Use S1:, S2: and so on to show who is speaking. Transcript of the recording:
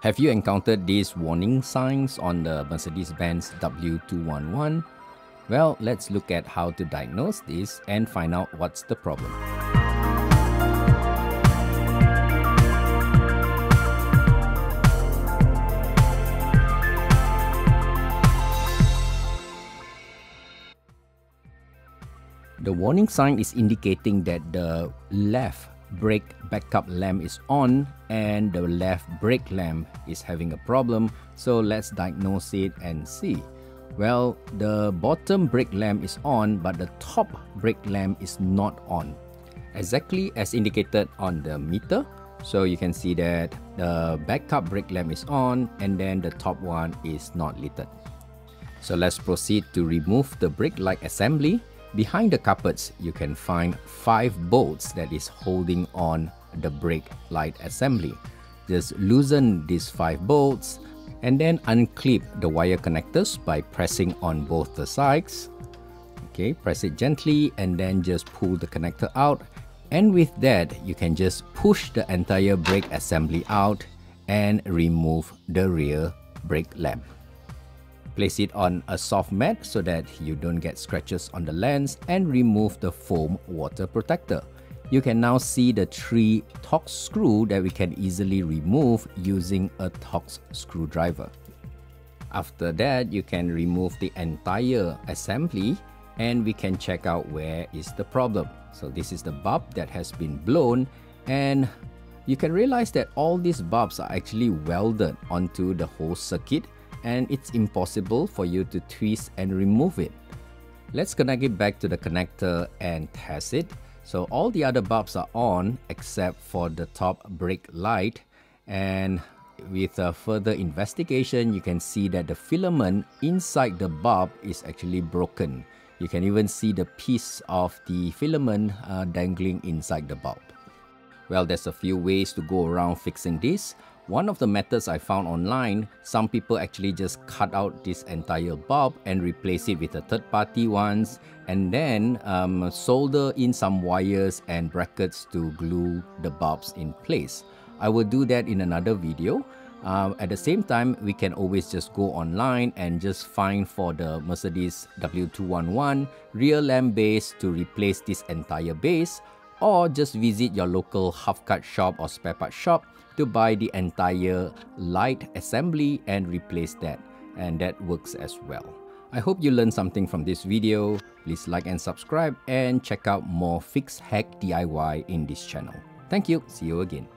S1: Have you encountered these warning signs on the Mercedes Benz W211? Well, let's look at how to diagnose this and find out what's the problem. The warning sign is indicating that the left brake backup lamp is on and the left brake lamp is having a problem. So let's diagnose it and see. Well, the bottom brake lamp is on, but the top brake lamp is not on, exactly as indicated on the meter. So you can see that the backup brake lamp is on and then the top one is not lit. So let's proceed to remove the brake light assembly. Behind the carpets, you can find 5 bolts that is holding on the brake light assembly. Just loosen these 5 bolts and then unclip the wire connectors by pressing on both the sides. Okay, press it gently and then just pull the connector out. And with that, you can just push the entire brake assembly out and remove the rear brake lamp. Place it on a soft mat so that you don't get scratches on the lens and remove the foam water protector. You can now see the 3 Torx screw that we can easily remove using a Torx screwdriver. After that, you can remove the entire assembly and we can check out where is the problem. So this is the bulb that has been blown, and you can realize that all these bulbs are actually welded onto the whole circuit, and it's impossible for you to twist and remove it. Let's connect it back to the connector and test it. So all the other bulbs are on except for the top brake light, and with a further investigation you can see that the filament inside the bulb is actually broken. You can even see the piece of the filament dangling inside the bulb. Well, there's a few ways to go around fixing this. One of the methods I found online, some people actually just cut out this entire bulb and replace it with a third-party ones, and then solder in some wires and brackets to glue the bulbs in place. I will do that in another video. At the same time, we can always just go online and just find for the Mercedes W211 rear lamp base to replace this entire base, or just visit your local half-cut shop or spare part shop to buy the entire light assembly and replace that, and that works as well. I hope you learned something from this video. Please like and subscribe and check out more fix hack DIY in this channel. Thank you. See you again.